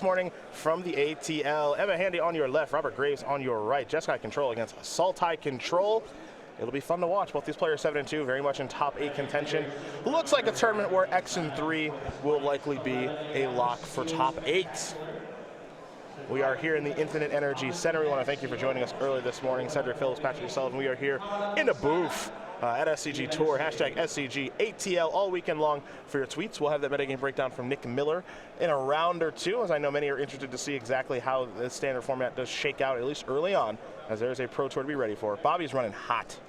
morning from the ATL. Emma Handy on your left, Robert Graves on your right. Jeskai Control against Saltai Control. It'll be fun to watch. Both these players 7-2, very much in top 8 contention. Looks like a tournament where X3 will likely be a lock for top 8. We are here in the Infinite Energy Center. We want to thank you for joining us early this morning. Cedric Phillips, Patrick Sullivan. We are here in the booth at SCG Tour, hashtag SCGATL all weekend long for your tweets. We'll have that metagame breakdown from Nick Miller in a round or two, as I know many are interested to see exactly how the standard format does shake out, at least early on, as there's a Pro Tour to be ready for. Bobby's running hot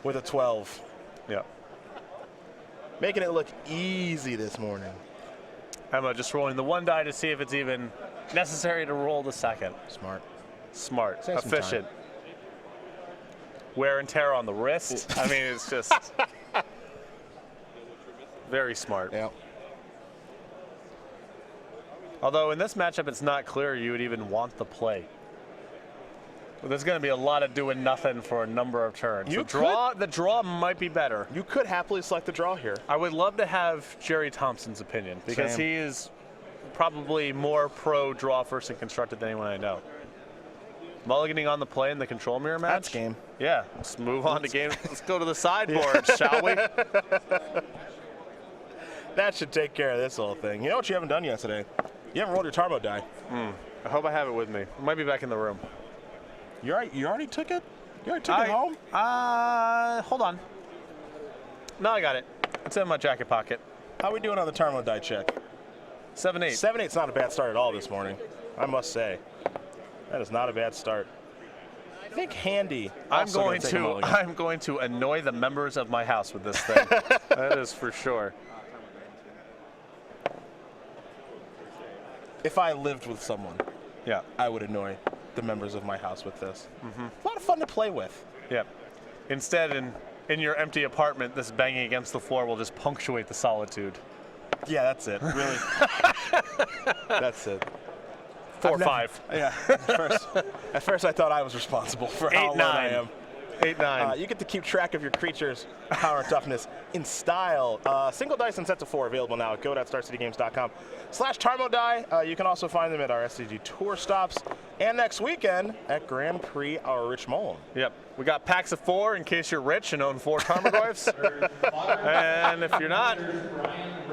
with a 12. Yeah. Making it look easy this morning. Emma just rolling the one die to see if it's even necessary to roll the second. Smart, efficient. Wear and tear on the wrist. I mean, it's just very smart. Yeah. Although in this matchup, it's not clear you would even want the play. There's going to be a lot of doing nothing for a number of turns. The draw might be better. You could happily select the draw here. I would love to have Jerry Thompson's opinion, because he is probably more pro draw first and constructed than anyone I know. Mulliganing on the play in the control mirror match. That's game. Yeah, let's move on to game. Let's go to the sideboard, shall we? That should take care of this whole thing. You know what you haven't done yet today? You haven't rolled your Tarmo die. I hope I have it with me. It might be back in the room. You already took it? You already took it home? Hold on. No, I got it. It's in my jacket pocket. How are we doing on the Tarmo die check? 7-8. 7-8's not a bad start at all this morning, I must say. That is not a bad start. I think Handy. I'm going to annoy the members of my house with this thing. That is for sure. If I lived with someone, yeah, I would annoy the members of my house with this. A lot of fun to play with. Yeah. Instead, in your empty apartment, this banging against the floor will just punctuate the solitude. Yeah, that's it. Really. That's it. 4 or 5. Yeah. At first, I thought I was responsible for how alone I am. 8-9. You get to keep track of your creatures' power and toughness in style. Single dice and sets of 4 available now at go.starcitygames.com/TarmoDie. You can also find them at our SCG Tour stops and next weekend at Grand Prix Richmond. Yep. We got packs of 4 in case you're rich and own 4 Tarmogoyfs. And if you're not, we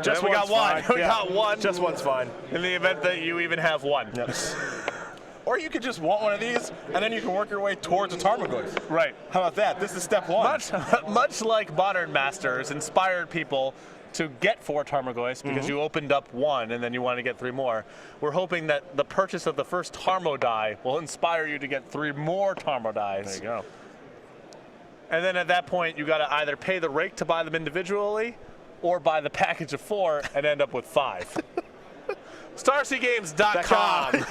got one. We got one. Just one's fine. In the event that you even have one. Yep. Or you could just want one of these, and then you can work your way towards a Tarmogoyf. Right. How about that? This is step 1. Much like Modern Masters inspired people to get 4 Tarmogoyfs because you opened up 1 and then you want to get 3 more. We're hoping that the purchase of the first Tarmo die will inspire you to get 3 more Tarmo dies. There you go. And then at that point, you got to either pay the rake to buy them individually or buy the package of 4 and end up with 5. StarCgames.com.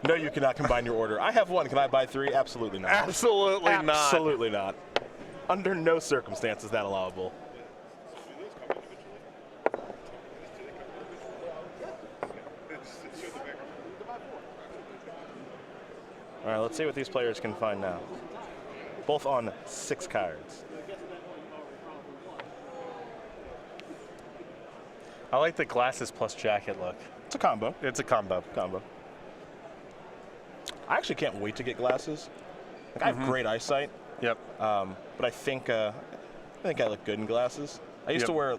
No, you cannot combine your order. I have 1. Can I buy 3? Absolutely not. Absolutely not. Absolutely not. Under no circumstances is that allowable. All right, let's see what these players can find now. Both on 6 cards. I like the glasses plus jacket look. It's a combo. It's a combo. I actually can't wait to get glasses. Like, I have great eyesight. Yep. But I think I look good in glasses. I used to wear,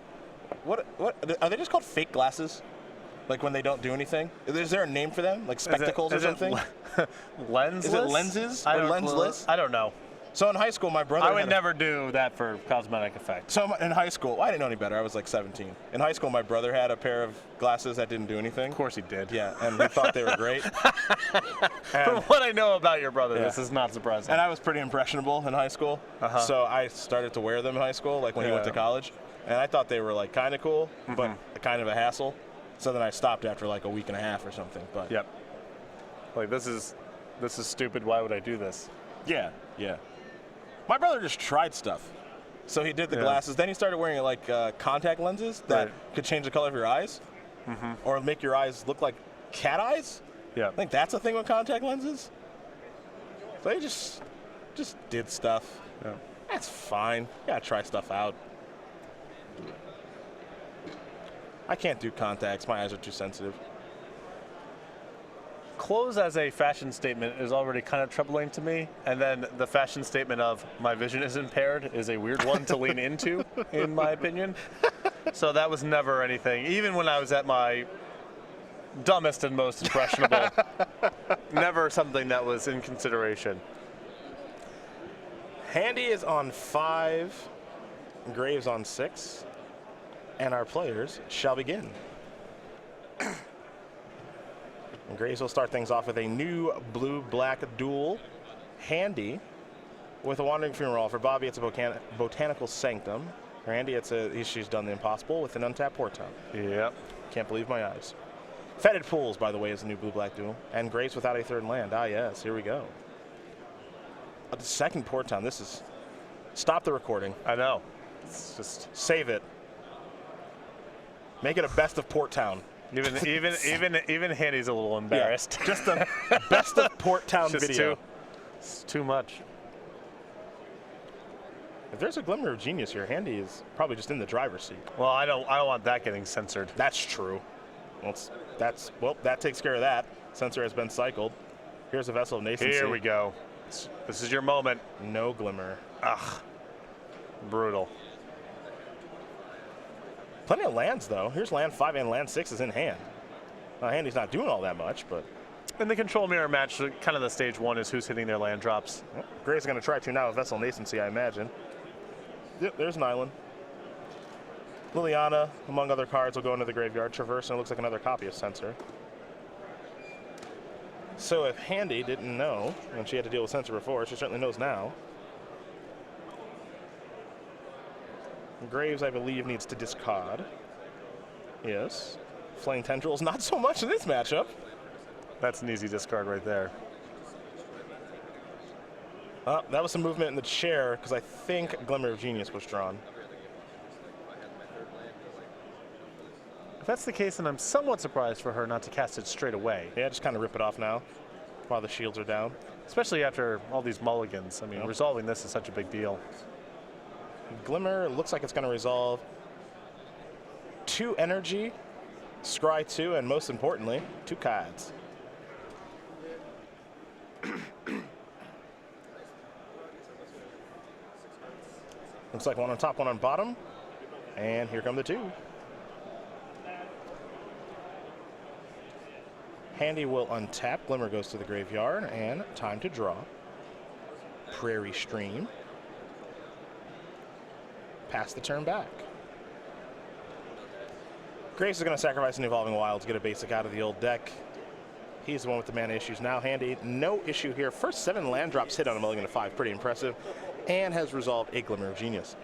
what are they just called fake glasses? Like when they don't do anything? Is there a name for them? Like spectacles or something? Lensless? Is it lenses or lensless? I don't know. So in high school, my brother I would never do that for cosmetic effect. So in high school, I didn't know any better. I was like 17. In high school, my brother had a pair of glasses that didn't do anything. Of course he did. Yeah, and we thought they were great. From what I know about your brother, this is not surprising. And I was pretty impressionable in high school. So I started to wear them in high school, like when he went to college. And I thought they were like kind of cool, but kind of a hassle. So then I stopped after like a week and a half or something. But yep. Like this is stupid. Why would I do this? Yeah. My brother just tried stuff. So he did the glasses. Then he started wearing like contact lenses that could change the color of your eyes or make your eyes look like cat eyes. Yeah. I think that's a thing with contact lenses. So he just did stuff. Yeah. That's fine. You gotta try stuff out. I can't do contacts. My eyes are too sensitive. Close as a fashion statement is already kind of troubling to me, and then the fashion statement of my vision is impaired is a weird one to lean into, in my opinion. So that was never anything. Even when I was at my dumbest and most impressionable, never something that was in consideration. Handy is on 5, Graves on 6, and our players shall begin. Graves will start things off with a new blue-black duel. Handy with a Wandering Funeral. For Bobby, it's a Botanical Sanctum. For Handy, she's done the impossible with an untapped Port Town. Yep. Can't believe my eyes. Fetid Pools, by the way, is a new blue-black duel. And Graves without a third land. Ah, yes, here we go. The second Port Town. This is... Stop the recording. I know. It's just... Save it. Make it a best of Port Town. Even Handy's a little embarrassed. Yeah, just the best of Port Town video. It's too much. If there's a glimmer of genius here, Handy is probably just in the driver's seat. Well, I don't want that getting censored. That's true. Well, that takes care of that. Censor has been cycled. Here's a Vessel of Nascency. Here we go. This is your moment. No glimmer. Ugh. Brutal. Plenty of lands, though. Here's land 5 and land 6 is in hand. Now, Handy's not doing all that much, but... In the control mirror match, kind of the stage 1 is who's hitting their land drops. Well, Gray's going to try to now with Vessel Nascency, I imagine. Yep, there's an island. Liliana, among other cards, will go into the graveyard. Traverse, and it looks like another copy of Censor. So if Handy didn't know when she had to deal with Censor before, she certainly knows now. Graves, I believe, needs to discard. Yes. Flaying Tendrils, not so much in this matchup. That's an easy discard right there. That was some movement in the chair, because I think Glimmer of Genius was drawn. If that's the case, then I'm somewhat surprised for her not to cast it straight away. Yeah, just kind of rip it off now, while the shields are down. Especially after all these mulligans. I mean, resolving this is such a big deal. Glimmer looks like it's going to resolve 2 energy, scry 2, and most importantly, 2 cards. Looks like 1 on top, 1 on bottom, and here come the 2. Handy will untap. Glimmer goes to the graveyard, and time to draw. Prairie Stream. Pass the turn back. Graves is going to sacrifice an Evolving Wild to get a basic out of the old deck. He's the one with the mana issues now. Handy, no issue here. First 7 land drops hit on a mulligan of 5, pretty impressive, and has resolved a Glimmer of Genius.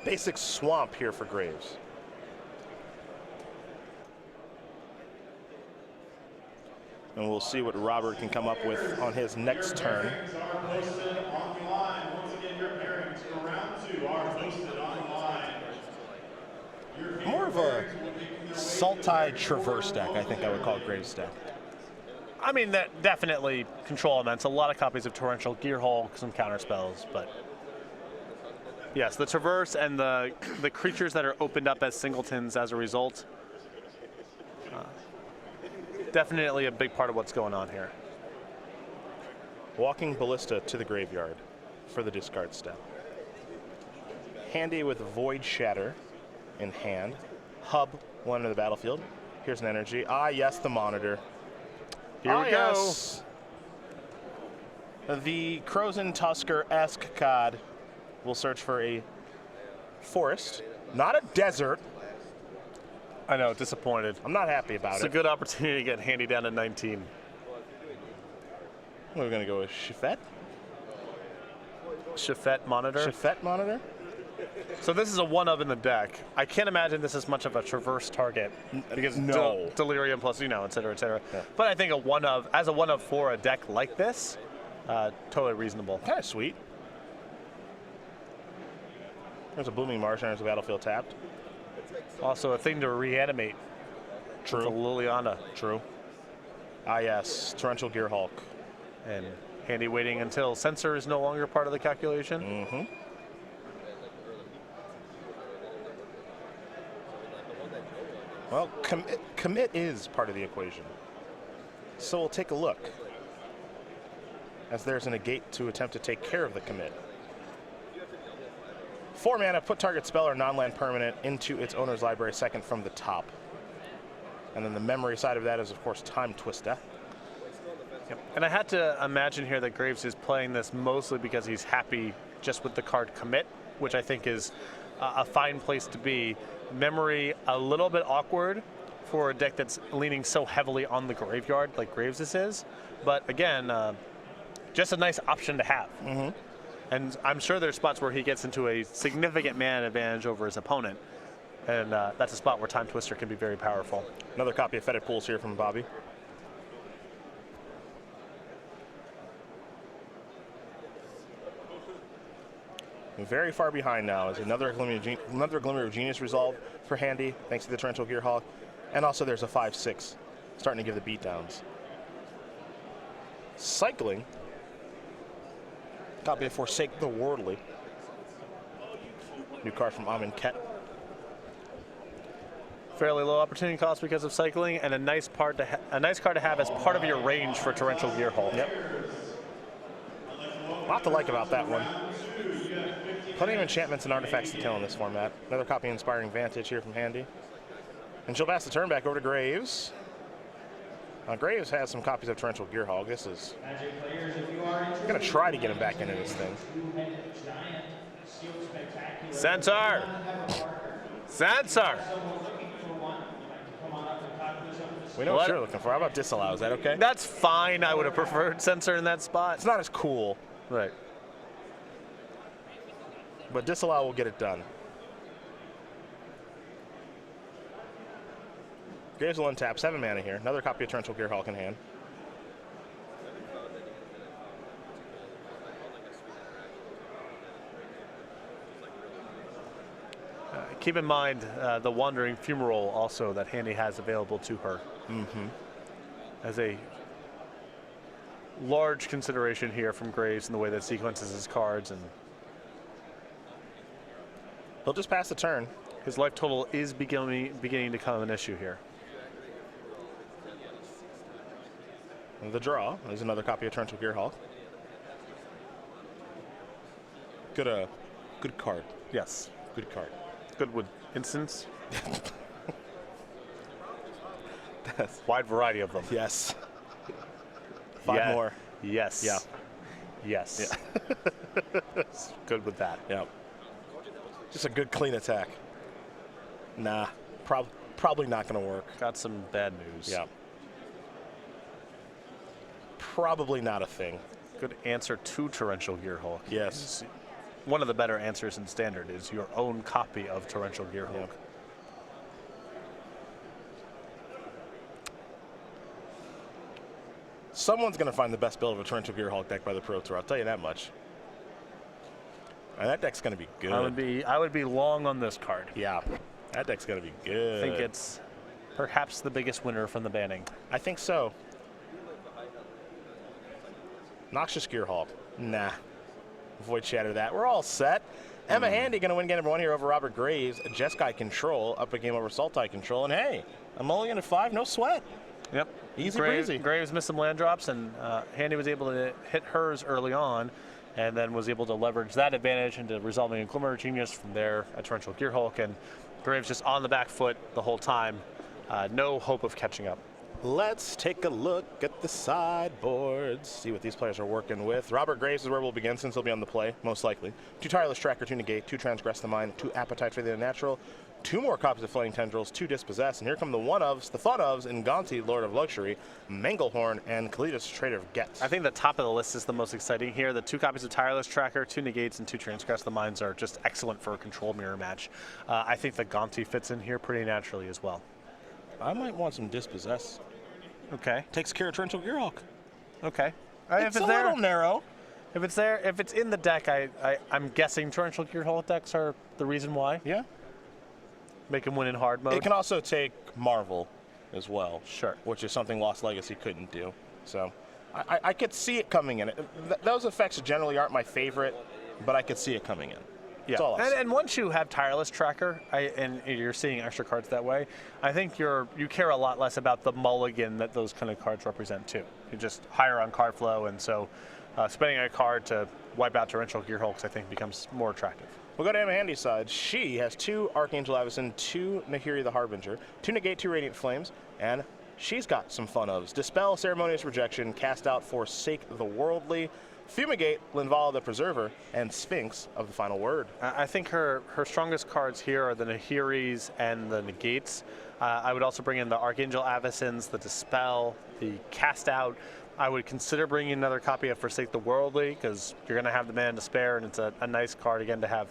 Basic Swamp here for Graves. And we'll see what Robert can come up with on his next turn. More of a Sultai Traverse deck, I think I would call Graves' deck. I mean, that definitely control elements. A lot of copies of Torrential Gearhulk, some counter spells, but yes, the Traverse and the creatures that are opened up as singletons as a result. Definitely a big part of what's going on here. Walking Ballista to the graveyard for the discard step. Handy with Void Shatter in hand. Hub 1 into the battlefield. Here's an energy. Ah, yes, the monitor. Here we go. Yes. The Crozen Tusker-esque card will search for a forest, not a desert. I know, disappointed. I'm not happy about it. It's a good opportunity to get Handy down to 19. We're going to go with Shifet. Shifet Monitor. Shifet Monitor? So this is a 1-of in the deck. I can't imagine this is much of a Traverse target because No. Delirium plus, et cetera, et cetera. Yeah. But I think a 1-of, as a 1-of for a deck like this, totally reasonable. Kind of sweet. There's a Blooming Marsh enters the battlefield tapped. Also a thing to reanimate. True. With a Liliana. True. Ah, yes. Torrential Gearhulk. And Handy waiting until Censor is no longer part of the calculation. Mm-hmm. Well, commit is part of the equation. So we'll take a look, as there's a negate to attempt to take care of the commit. 4 mana, put target spell or non-land permanent into its owner's library second from the top. And then the memory side of that is, of course, Time Twister. Yep. And I had to imagine here that Graves is playing this mostly because he's happy just with the card commit, which I think is a fine place to be. Memory, a little bit awkward for a deck that's leaning so heavily on the graveyard like Graves is. But again, just a nice option to have. Mm-hmm. And I'm sure there's spots where he gets into a significant mana advantage over his opponent. And that's a spot where Time Twister can be very powerful. Another copy of Fetid Pools here from Bobby. Very far behind now is another Glimmer of Genius resolve for Handy, thanks to the Torrential Gearhulk. And also there's a 5/6 starting to give the beatdowns. Cycling. Copy of Forsake the Worldly. New card from Amin Ket. Fairly low opportunity cost because of cycling, and a nice card to have as part of your range for Torrential Gearhulk. Yep. A lot to like about that one. Plenty of enchantments and artifacts to kill in this format. Another copy of Inspiring Vantage here from Handy. And she'll pass the turn back over to Graves. Graves has some copies of Torrential Gearhulk. This is going to try to get him back into this thing. Censor! Censor! We know what you're looking for. How about Disallow? Is that okay? That's fine. I would have preferred Censor in that spot. It's not as cool. Right. But Disallow will get it done. Graves will untap, 7 mana here. Another copy of Torrential Gearhulk in hand. Keep in mind the Wandering Fumarole also that Handy has available to her. Mm-hmm. As a large consideration here from Graves in the way that sequences his cards, and he'll just pass the turn. His life total is beginning to become an issue here. And the draw is another copy of Torrential Gearhulk. Good card. Yes. Good card. Good with instants. Wide variety of them. Yes. 5 more. Yes. Yeah. Yes. Yeah. Good with that. Yeah. Just a good clean attack. Nah. Probably not going to work. Got some bad news. Yeah. Probably not a thing. Good answer to Torrential Gearhulk. Yes. One of the better answers in Standard is your own copy of Torrential Gearhulk. Yeah. Someone's going to find the best build of a Torrential Gearhulk deck by the Pro Tour. I'll tell you that much. And that deck's going to be good. I would be long on this card. Yeah. That deck's going to be good. I think it's perhaps the biggest winner from the banning. I think so. Noxious Gearhulk. Nah. Void Shatter that. We're all set. Emma Handy going to win game number 1 here over Robert Graves. Jeskai Control up a game over Sultai Control. And hey, I'm only in at 5, no sweat. Yep. Easy breezy. Graves missed some land drops, and Handy was able to hit hers early on, and then was able to leverage that advantage into resolving a Glimmer of Genius from there at Torrential Gearhulk, and Graves just on the back foot the whole time. No hope of catching up. Let's take a look at the sideboards, see what these players are working with. Robert Graves is where we'll begin, since he'll be on the play, most likely. 2 Tireless Tracker, 2 Negate, 2 Transgress the Mind, 2 Appetite for the Unnatural, 2 more copies of Flaying Tendrils, 2 Dispossess, and here come the one-ofs, the fun-ofs, Nganti, Lord of Luxury, Manglehorn, and Kalidas, Trader of Gets. I think the top of the list is the most exciting here. The 2 copies of Tireless Tracker, 2 Negates, and 2 Transgress the Minds are just excellent for a control mirror match. I think the Gonti fits in here pretty naturally as well. I might want some Dispossess. Okay. Takes care of Torrential Gearhulk. Okay. It's a little narrow. If it's there, if it's in the deck, I'm guessing Torrential Gearhulk decks are the reason why. Yeah. Make him win in hard mode. It can also take Marvel as well. Sure. Which is something Lost Legacy couldn't do. So I could see it coming in. Those effects generally aren't my favorite, but I could see it coming in. That's all I'll say. And once you have Tireless Tracker, and you're seeing extra cards that way, I think you care a lot less about the mulligan that those kind of cards represent too. You're just higher on card flow, and so spending a card to wipe out Torrential Gearhulks, I think, becomes more attractive. We'll go to Emma Handy's side. She has 2 Archangel Avacyn, 2 Nahiri the Harbinger, 2 Negate, 2 Radiant Flames, and she's got some fun ofs. Dispel, Ceremonious Rejection, Cast Out, Forsake the Worldly, Fumigate, Linvala the Preserver, and Sphinx of the Final Word. I think her strongest cards here are the Nahiris and the Negates. I would also bring in the Archangel Avacyns, the Dispel, the Cast Out. I would consider bringing another copy of Forsake the Worldly, because you're going to have the Mana to spare, and it's a nice card, again, to have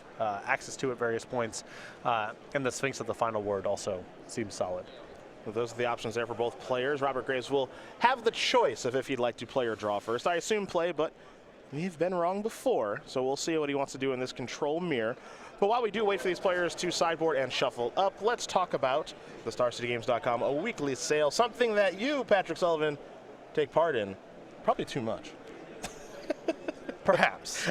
access to at various points. And the Sphinx of the Final Word also seems solid. Well, those are the options there for both players. Robert Graves will have the choice of if he'd like to play or draw first. I assume play, but we've been wrong before, so we'll see what he wants to do in this control mirror. But while we do wait for these players to sideboard and shuffle up, let's talk about the StarCityGames.com, a weekly sale, something that you, Patrick Sullivan, take part in. Probably too much. Perhaps.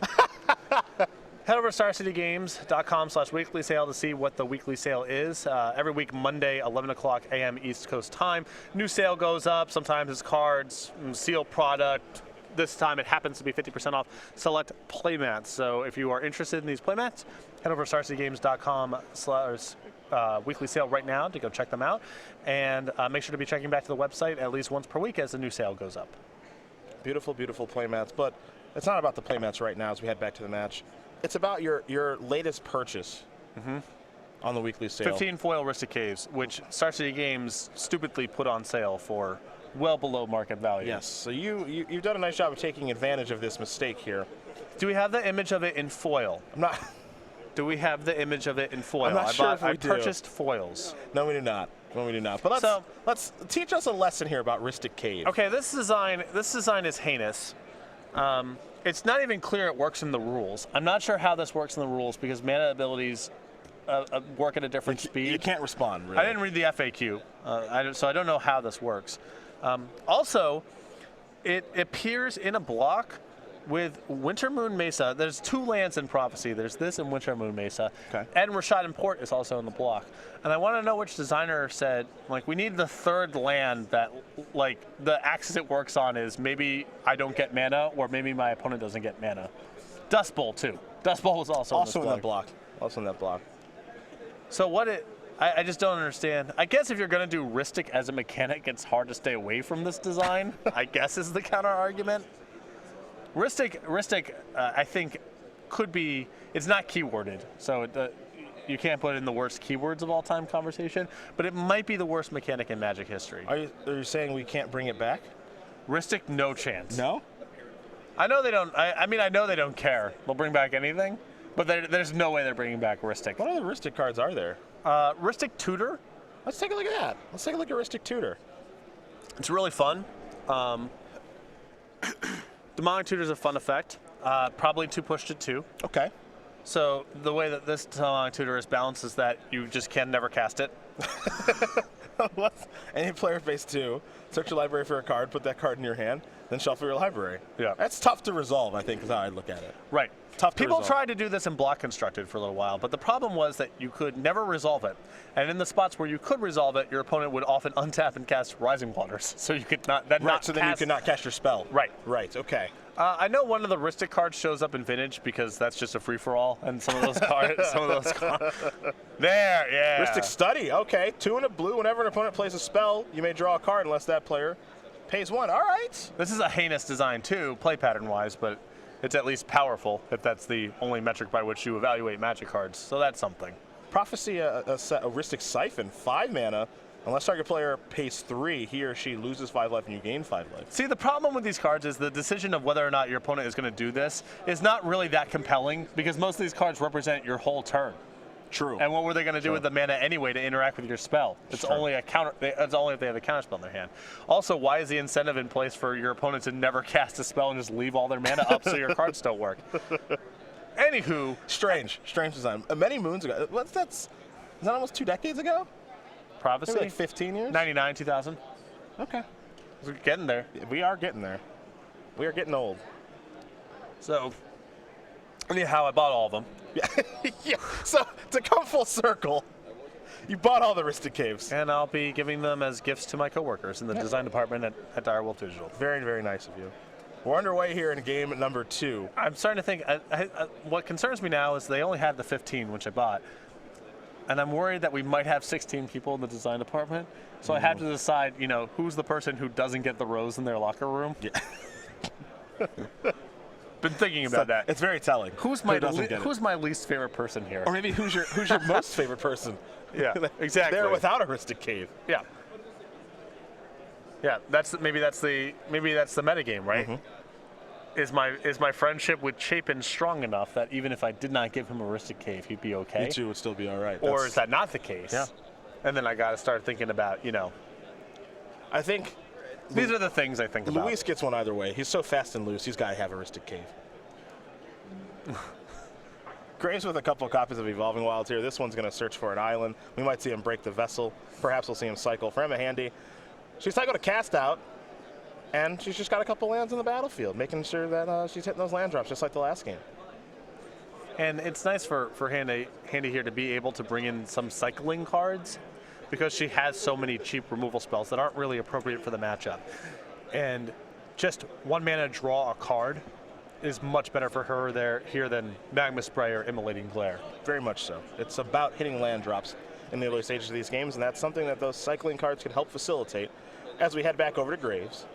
Head over to StarCityGames.com/weekly sale to see what the weekly sale is. Every week, Monday, 11 o'clock a.m. East Coast time. New sale goes up. Sometimes it's cards, sealed product. This time it happens to be 50% off select playmats. So if you are interested in these playmats, head over to StarCityGames.com/weekly sale right now to go check them out. And make sure to be checking back to the website at least once per week as the new sale goes up. Beautiful, beautiful playmats. But it's not about the playmats right now as we head back to the match. It's about your latest purchase on the weekly sale. 15 foil Rista Caves, which Star City Games stupidly put on sale for well below market value. Yes, so you've done a nice job of taking advantage of this mistake here. Do we have the image of it in foil? I'm not. Do we have the image of it in foil? I'm not sure if we do. I purchased foils. No, we do not. No, we do not. But let's teach us a lesson here about Ristic Cave. Okay, this design is heinous. It's not even clear it works in the rules. I'm not sure how this works in the rules because mana abilities work at a different speed. You can't respond, really. I didn't read the FAQ, so I don't know how this works. Also, it appears in a block with Winter Moon Mesa. There's 2 lands in Prophecy. There's this and Winter Moon Mesa. Okay. And Rashad and Port is also in the block. And I want to know which designer said, like, we need the 3rd land that, like, the axis it works on is maybe I don't get mana or maybe my opponent doesn't get mana. Dust Bowl, too. Dust Bowl was also in that block. Also in that block. So I just don't understand. I guess if you're going to do Ristic as a mechanic, it's hard to stay away from this design, I guess is the counter argument. Ristic, I think, could be, it's not keyworded, so you can't put in the worst keywords of all time conversation, but it might be the worst mechanic in Magic history. Are you saying we can't bring it back? Ristic, no chance. No? I know they don't, I mean, I know they don't care. They'll bring back anything, but there's no way they're bringing back Ristic. What other Ristic cards are there? Ristic Tutor. Let's take a look at that. Let's take a look at Ristic Tutor. It's really fun. Demonic Tutor is a fun effect. Probably 2 push to 2. Okay. So the way that this Demonic Tutor is balanced is that you just can never cast it. Any player phase 2, search your library for a card, put that card in your hand, then shuffle your library. Yeah. That's tough to resolve, I think, is how I look at it. Right. Tough to People resolve. tried to do this in Block Constructed for a little while, but the problem was that you could never resolve it. And in the spots where you could resolve it, your opponent would often untap and cast Rising Waters. So you could not then Right, not so then you could not cast your spell. Right. Right, okay. I know one of the Ristic cards shows up in Vintage because that's just a free-for-all, and some of those cards, there, yeah. Ristic Study, okay. 2 and a blue. Whenever an opponent plays a spell, you may draw a card unless that player pays 1. All right. This is a heinous design too, play pattern-wise, but it's at least powerful if that's the only metric by which you evaluate Magic cards. So that's something. Prophecy, a Ristic Siphon, 5 mana. Unless target player pays 3, he or she loses 5 life and you gain 5 life. See, the problem with these cards is the decision of whether or not your opponent is going to do this is not really that compelling because most of these cards represent your whole turn. True. And what were they going to do with the mana anyway to interact with your spell? It's only a counter. It's only if they have a counter spell in their hand. Also, why is the incentive in place for your opponent to never cast a spell and just leave all their mana up so your cards don't work? Anywho, strange design. Many moons ago. Is that almost 2 decades ago? Prophecy? Maybe like 15 years? 99, 2000. Okay. We're getting there. We are getting there. We are getting old. So, anyhow, I bought all of them. Yeah. So to come full circle, you bought all the Ristic Caves. And I'll be giving them as gifts to my coworkers in the design department at Direwolf Digital. Very, very nice of you. We're underway here in game number 2. I'm starting to think, what concerns me now is they only had the 15, which I bought. And I'm worried that we might have 16 people in the design department. So I have to decide, who's the person who doesn't get the rose in their locker room. Yeah. Been thinking about that. It's very telling. Who's my least favorite person here? Or maybe who's your most favorite person? Yeah, exactly. They're without a Ristic Cave. Yeah. Yeah, maybe that's the metagame, right? Mm-hmm. Is my friendship with Chapin strong enough that even if I did not give him a Ristic Cave, he'd be okay? You two would still be all right. Or is that not the case? Yeah. And then I got to start thinking about, I think these are the things I think about. Luis gets one either way. He's so fast and loose. He's got to have a Ristic Cave. Graves with a couple of copies of Evolving Wilds here. This one's going to search for an island. We might see him break the vessel. Perhaps we'll see him cycle. For Emma Handy, she's cycled a cast out, and she's just got a couple lands in the battlefield, making sure that she's hitting those land drops just like the last game. And it's nice for Handy here to be able to bring in some cycling cards because she has so many cheap removal spells that aren't really appropriate for the matchup. And just 1 mana draw a card is much better for her here than Magma Spray or Immolating Glare. Very much so. It's about hitting land drops in the early stages of these games, and that's something that those cycling cards can help facilitate as we head back over to Graves.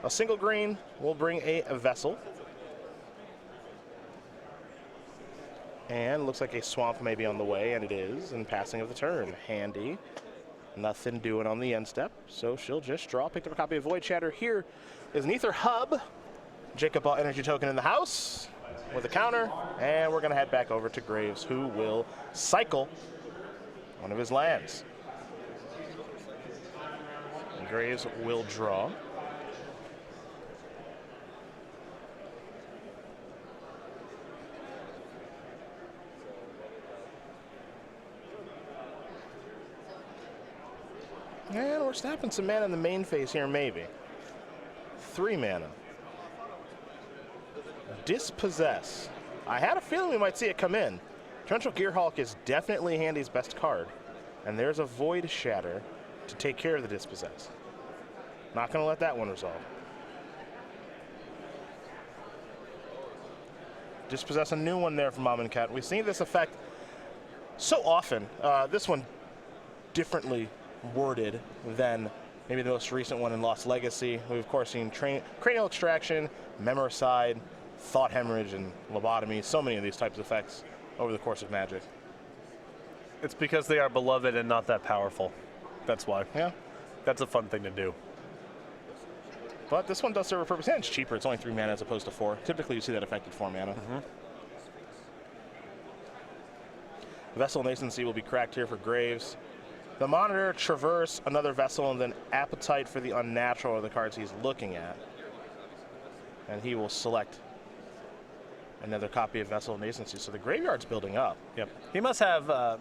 A single green will bring a vessel. And looks like a swamp may be on the way, and it is, in passing of the turn. Handy. Nothing doing on the end step, so she'll just draw. Picked up a copy of Void Shatter. Here is an Ether Hub. Jacob bought energy token in the house with a counter, and we're going to head back over to Graves, who will cycle one of his lands. And Graves will draw. And we're snapping some mana in the main phase here, maybe. 3 mana. Dispossess. I had a feeling we might see it come in. Torrential Gearhulk is definitely Handy's best card. And there's a Void Shatter to take care of the Dispossess. Not going to let that one resolve. Dispossess, a new one there from Mom and Cat. We've seen this effect so often. This one differently worded than maybe the most recent one in Lost Legacy. We've of course seen cranial extraction, memoricide, thought hemorrhage, and lobotomy. So many of these types of effects over the course of Magic. It's because they are beloved and not that powerful. That's why. Yeah. That's a fun thing to do. But this one does serve a purpose, and it's cheaper. It's only 3 mana as opposed to 4. Typically you see that effect at 4 mana. Mm-hmm. Vessel Nascency will be cracked here for Graves. The Monitor, Traverse, another Vessel, and then Appetite for the Unnatural are the cards he's looking at. And he will select another copy of Vessel of Nascency. So the graveyard's building up. Yep. He must have a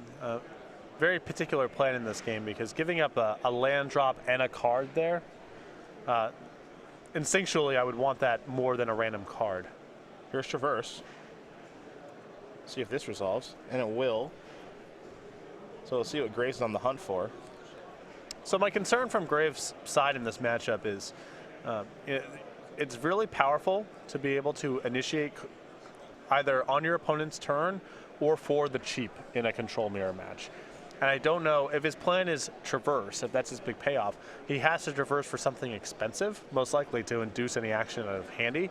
very particular plan in this game because giving up a land drop and a card there, instinctually I would want that more than a random card. Here's Traverse. See if this resolves, and it will. So we'll see what Graves is on the hunt for. So my concern from Graves' side in this matchup is it's really powerful to be able to initiate either on your opponent's turn or for the cheap in a control mirror match. And I don't know if his plan is Traverse, if that's his big payoff. He has to Traverse for something expensive, most likely to induce any action out of Handy.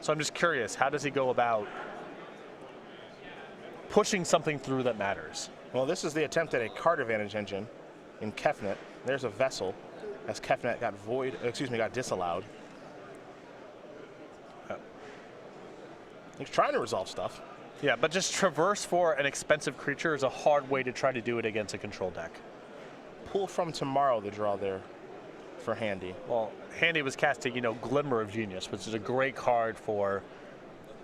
So I'm just curious, how does he go about pushing something through that matters? Well, this is the attempt at a card advantage engine in Kefnet. There's a Vessel, as Kefnet got disallowed. He's trying to resolve stuff. Yeah, but just Traverse for an expensive creature is a hard way to try to do it against a control deck. Pull from Tomorrow, the draw there for Handy. Well, Handy was casting, Glimmer of Genius, which is a great card for,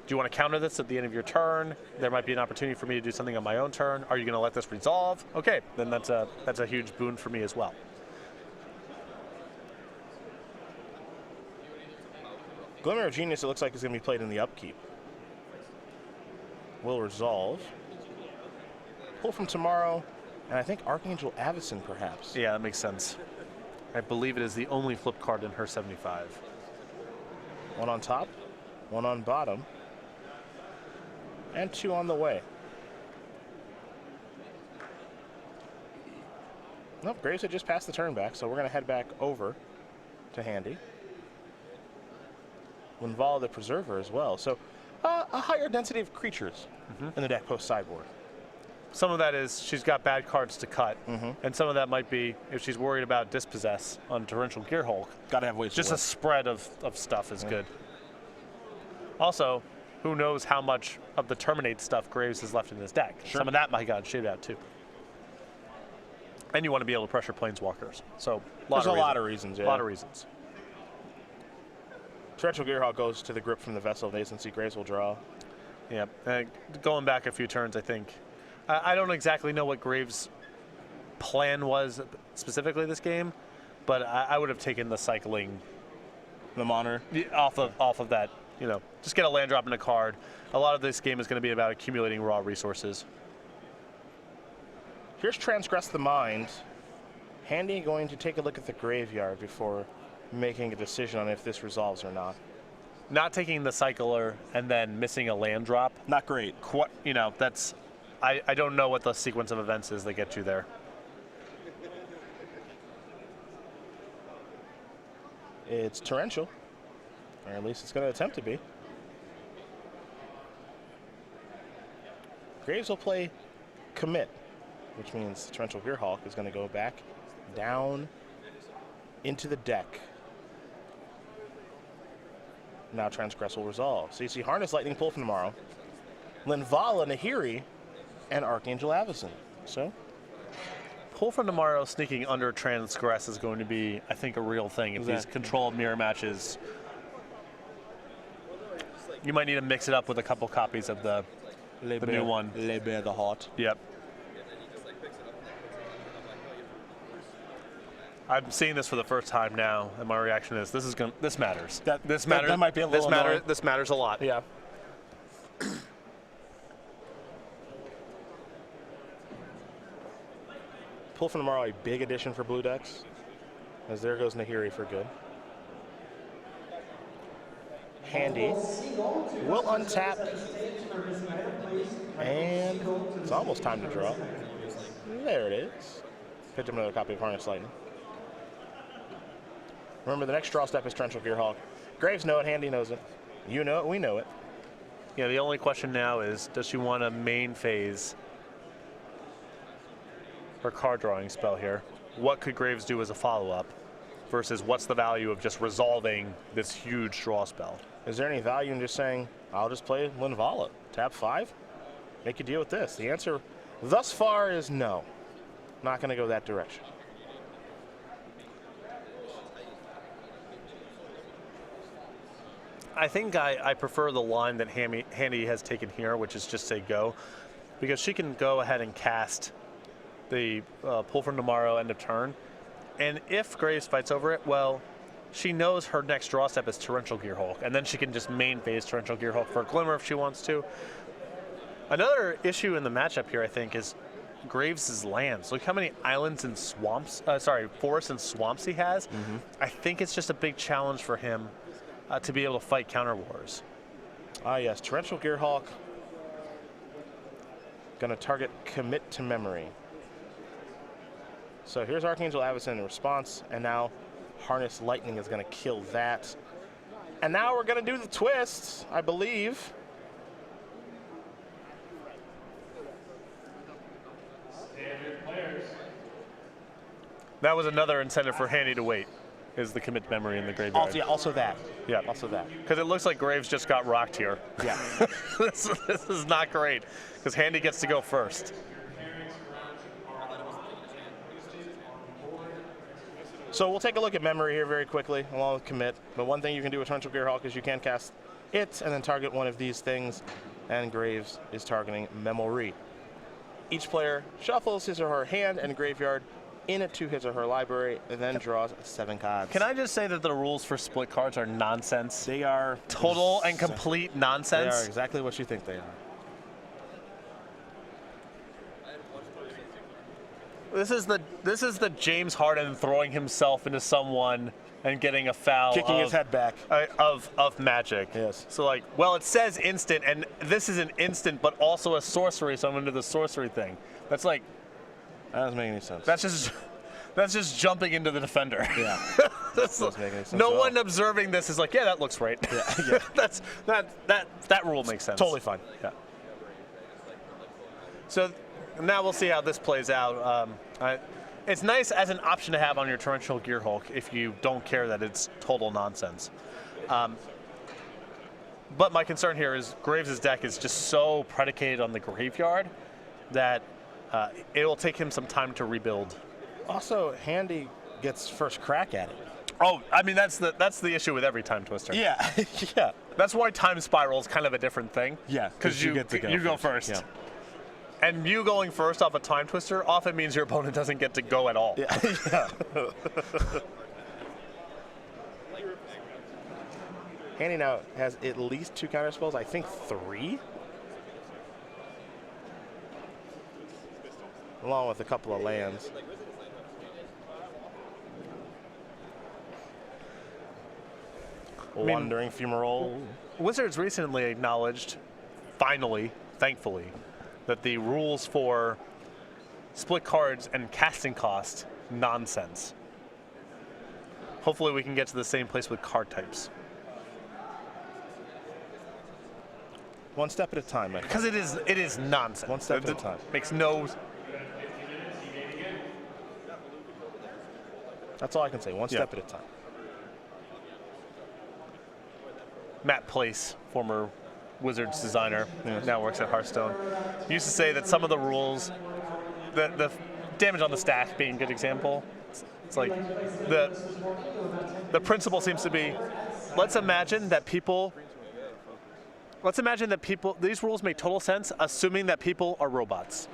do you want to counter this at the end of your turn? There might be an opportunity for me to do something on my own turn. Are you going to let this resolve? Okay, then that's a huge boon for me as well. Glimmer of Genius, it looks like, is going to be played in the upkeep. Will resolve. Pull from Tomorrow, and I think Archangel Avacyn, perhaps. Yeah, that makes sense. I believe it is the only flip card in her 75. One on top, one on bottom, and two on the way. Nope, Graves had just passed the turn back, so we're going to head back over to Handy. Linvala the Preserver as well. So a higher density of creatures in the deck post-sideboard. Some of that is she's got bad cards to cut, and some of that might be if she's worried about Dispossess on Torrential Gearhulk. Got to have ways Just to a spread of stuff is good. Also, who knows how much of the Terminate stuff Graves has left in his deck. Sure. Some of that might got shaded out too. And you want to be able to pressure Planeswalkers. So There's a lot of reasons, yeah. A lot of reasons. Torrential Gearhulk goes to the grip from the Vessel of Nascency. Graves will draw. Yeah, going back a few turns, I think. I don't exactly know what Graves' plan was specifically this game, but I would have taken the cycling, The Monitor. off of that. You know, just get a land drop in a card. A lot of this game is going to be about accumulating raw resources. Here's Transgress the Mind. Handy going to take a look at the graveyard before making a decision on if this resolves or not. Not taking the cycler and then missing a land drop. Not great. You know, that's. I don't know what the sequence of events is that get you there. It's Torrential, or at least it's going to attempt to be. Graves will play Commit, which means Torrential Gearhulk is going to go back down into the deck. Now Transgress will resolve. So you see Harness Lightning Pull from Tomorrow, Linvala, Nahiri, and Archangel Avacyn. So Pull from Tomorrow sneaking under Transgress is going to be, I think, a real thing. If these controlled mirror matches, you might need to mix it up with a couple copies of the new one. Le Bear the Hot. Yep. I'm seeing this for the first time now, and my reaction is this matters. This matters. That might be a little annoying. This matters a lot. Yeah. Pull from Tomorrow, a big addition for blue decks, as there goes Nahiri for good. Handy will untap, and it's almost time to draw. There it is. Picked up another copy of Harness Lightning. Remember, the next draw step is Torrential Gearhulk. Graves know it, Handy knows it. You know it, we know it. Yeah, the only question now is, does she want to main phase her card drawing spell here? What could Graves do as a follow-up versus what's the value of just resolving this huge draw spell? Is there any value in just saying, I'll just play Linvala, tap 5, make a deal with this? The answer thus far is no. Not going to go that direction. I think I prefer the line that Handy has taken here, which is just say go, because she can go ahead and cast the Pull from Tomorrow end of turn, and if Graves fights over it, well, she knows her next draw step is Torrential Gearhulk, and then she can just main phase Torrential Gearhulk for a Glimmer if she wants to. Another issue in the matchup here, I think, is Graves' lands. Look how many islands and swamps, forests and swamps he has. I think it's just a big challenge for him to be able to fight counter wars. Ah, yes, Torrential Gearhulk going to target Commit to Memory. So here's Archangel Avacyn in response, and now Harness Lightning is going to kill that. And now we're going to do the twist, I believe. That was another incentive for Handy to wait, is the Commit Memory in the graveyard. Also that. Yeah. Also that. Because it looks like Graves just got rocked here. Yeah. this is not great, because Handy gets to go first. So we'll take a look at Memory here very quickly, along with Commit. But one thing you can do with Torrential Gearhulk is you can cast it and then target one of these things, and Graves is targeting Memory. Each player shuffles his or her hand and graveyard into his or her library, and then draws 7 cards. Can I just say that the rules for split cards are nonsense? They are Total and complete nonsense. They are exactly what you think they are. This is the James Harden throwing himself into someone and getting a foul, Kicking his head back. Of Magic. Yes. So like, well, it says instant, and this is an instant, but also a sorcery. So I'm into the sorcery thing. That's like, That doesn't make any sense. that's just jumping into the defender. Yeah. Doesn't make any sense No at all. one observing this is like, yeah, that looks right. Yeah. that rule makes sense. Totally fine. Yeah. So now we'll see how this plays out. It's nice as an option to have on your Torrential Gearhulk if you don't care that it's total nonsense. But my concern here is Graves' deck is just so predicated on the graveyard that it will take him some time to rebuild. Also, Handy gets first crack at it. Oh, I mean that's the issue with every Time Twister. Yeah. Yeah. That's why Time Spiral is kind of a different thing. Yeah. Because you go first. Yeah. And you going first off a Time Twister often means your opponent doesn't get to go at all. Yeah. Yeah. Handy now has at least 2 counter spells. I think 3. Along with a couple of lands. Wandering Fumarole. Wizards recently acknowledged, finally, thankfully, that the rules for split cards and casting cost, nonsense. Hopefully we can get to the same place with card types. One step at a time, man. Because it is nonsense. One step at a time. Makes no... That's all I can say. One step at a time. Matt Place, former Wizards designer, now works at Hearthstone, used to say that some of the rules, the damage on the stack being a good example, it's like the principle seems to be, let's imagine that these rules make total sense, assuming that people are robots.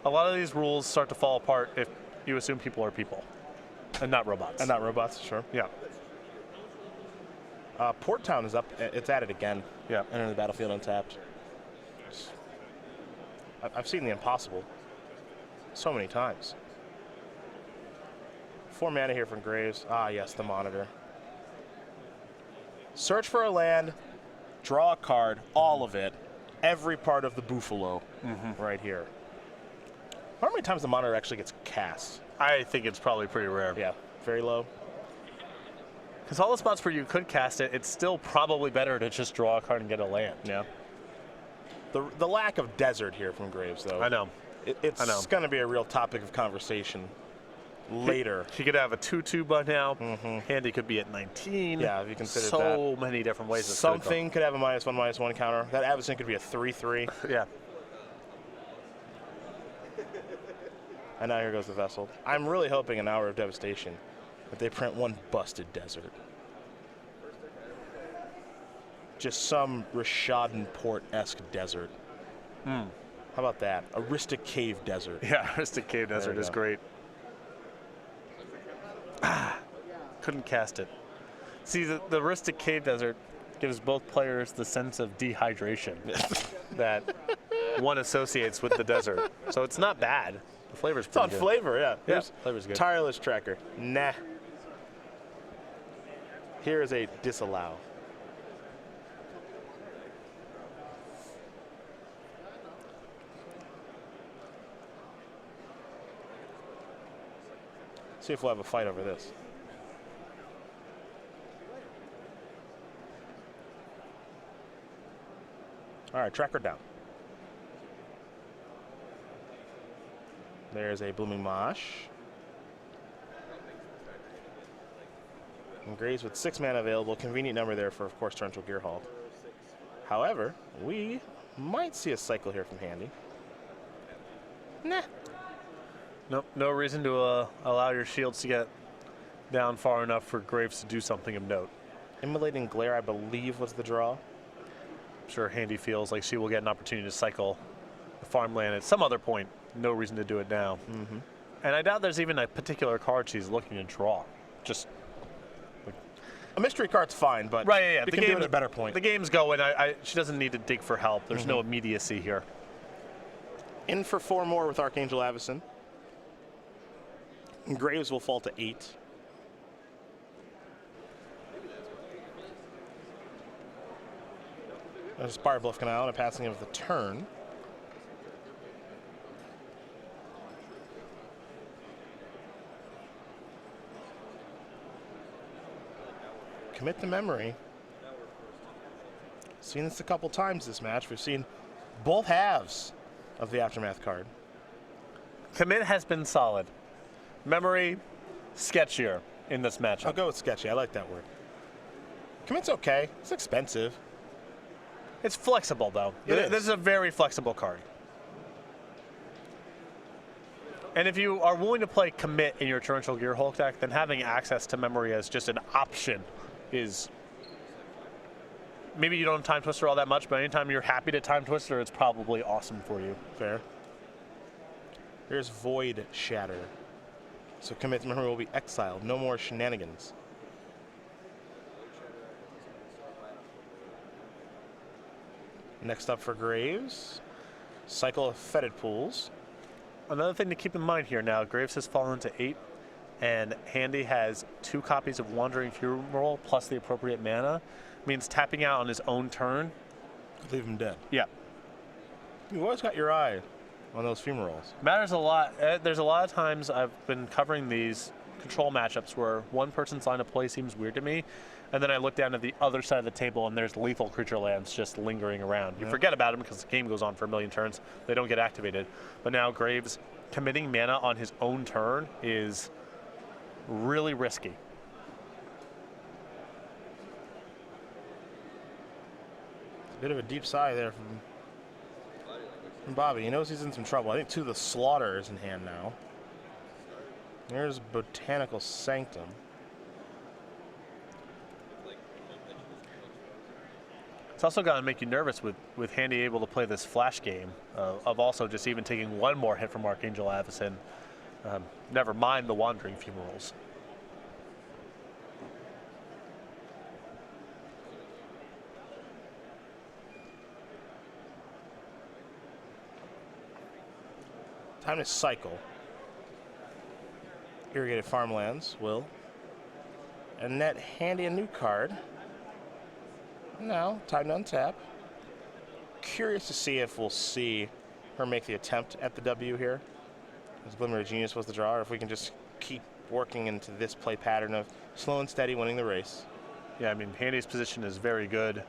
A lot of these rules start to fall apart if you assume people are people and not robots. And not robots, sure. Yeah. Port Town is up. It's at it again. Yeah. Entering the battlefield untapped. I've seen the impossible so many times. 4 mana here from Graves. Ah, yes, the Monitor. Search for a land, draw a card, all of it, every part of the Buffalo right here. How many times the Monitor actually gets cast? I think it's probably pretty rare. Yeah, very low. Because all the spots where you could cast it, it's still probably better to just draw a card and get a land. Yeah. The lack of desert here from Graves, though. I know. It's going to be a real topic of conversation later. He could have a 2/2 by now. Handy could be at 19. Yeah, if you consider that. So many different ways. Something could have a -1/-1 counter. That Avacyn could be a 3/3. Yeah. And now here goes the Vessel. I'm really hoping an Hour of Devastation that they print one busted desert. Just some Rishadan Port-esque desert. How about that? Aristic Cave Desert. Yeah, Aristic Cave Desert is great. Couldn't cast it. See, the Aristic Cave Desert gives both players the sense of dehydration that one associates with the desert. So it's not bad. The flavor's pretty good. It's on flavor, yeah. Yeah, flavor's good. Tireless Tracker. Nah. Here is a disallow. See if we'll have a fight over this. All right, tracker down. There's a Blooming Mosh. And Graves with 6 mana available. Convenient number there for, of course, Torrential Gearhulk. However, we might see a cycle here from Handy. Nah. Nope, no reason to allow your shields to get down far enough for Graves to do something of note. Immolating Glare, I believe, was the draw. I'm sure Handy feels like she will get an opportunity to cycle the farmland at some other point. No reason to do it now. And I doubt there's even a particular card she's looking to draw. Just A mystery card's fine, but right, yeah. we can do it at a better point. The game's going. She doesn't need to dig for help. There's no immediacy here. In for 4 more with Archangel Avacyn. And Graves will fall to 8. There's Spire Bluff Canal and a passing of the turn. Commit to Memory. Seen this a couple times this match. We've seen both halves of the Aftermath card. Commit has been solid. Memory, sketchier in this matchup. I'll go with sketchy. I like that word. Commit's okay. It's expensive. It's flexible, though. This is a very flexible card. And if you are willing to play Commit in your Torrential Gearhulk deck, then having access to Memory as just an option is... Maybe you don't Time Twister all that much, but anytime you're happy to Time Twister, it's probably awesome for you. Fair. Here's Void Shatter. So Commit's Memory will be exiled. No more shenanigans. Next up for Graves, Cycle of Fetid Pools. Another thing to keep in mind here now, Graves has fallen to 8, and Handy has 2 copies of Wandering Funeral plus the appropriate mana. Means tapping out on his own turn. Leave him dead. Yeah. You've always got your eye on those funerals. Matters a lot. There's a lot of times I've been covering these control matchups where one person's line of play seems weird to me, and then I look down at the other side of the table and there's lethal creature lands just lingering around. You forget about them because the game goes on for a million turns. They don't get activated. But now Graves committing mana on his own turn is really risky. Bit of a deep sigh there from Bobby. He knows he's in some trouble. I think 2 of the Slaughter is in hand now. There's Botanical Sanctum. It's also going to make you nervous with Handy able to play this flash game of also just even taking 1 more hit from Archangel Avacyn. Never mind the Wandering Funerals. Time to cycle. Irrigated Farmlands will. And net Handy a new card. Now, time to untap. Curious to see if we'll see her make the attempt at the W here. As Glimmer of Genius was the draw, or if we can just keep working into this play pattern of slow and steady winning the race. Yeah, I mean, Handy's position is very good.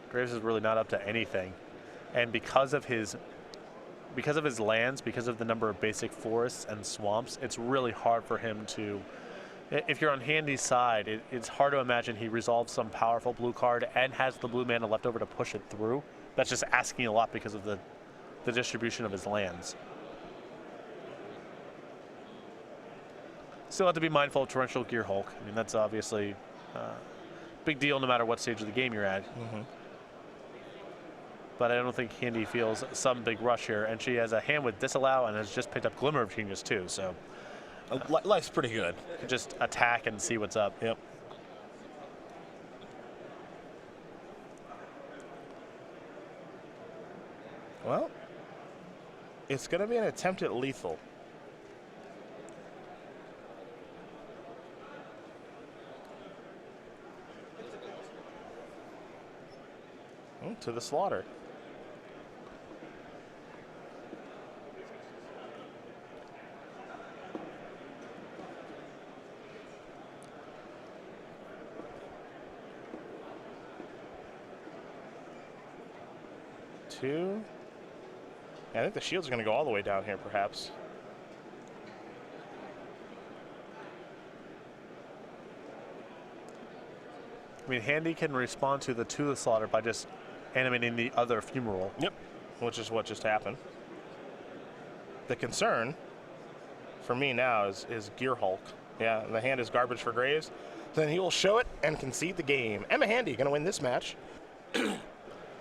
Graves is really not up to anything. And because of his lands, because of the number of basic forests and swamps, it's really hard for him to, if you're on Handy's side, it's hard to imagine he resolves some powerful blue card and has the blue mana left over to push it through. That's just asking a lot because of the distribution of his lands. Still have to be mindful of Torrential Gearhulk. I mean, that's obviously a big deal no matter what stage of the game you're at. But I don't think Handy feels some big rush here. And she has a hand with Disallow and has just picked up Glimmer of Genius too. So life's pretty good. Just attack and see what's up. Yep. Well, it's going to be an attempt at lethal. To the Slaughter. Two. Yeah, I think the shields are going to go all the way down here, perhaps. I mean, Handy can respond to the Slaughter by just animating the other funeral. Yep, which is what just happened. The concern for me now is Gearhulk. Yeah, the hand is garbage for Graves. Then he will show it and concede the game. Emma Handy going to win this match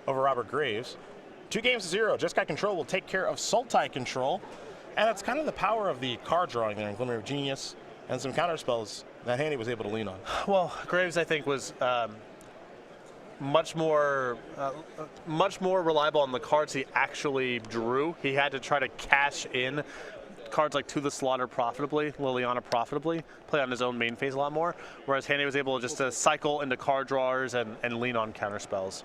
over Robert Graves. 2-0. Jeskai Control will take care of Sultai Control. And it's kind of the power of the card drawing there in Glimmer of Genius and some counter spells that Handy was able to lean on. Well, Graves, I think, was much more reliable on the cards he actually drew. He had to try to cash in cards like To the Slaughter profitably, Liliana profitably, play on his own main phase a lot more, whereas Handy was able just to cycle into card drawers and lean on counter spells.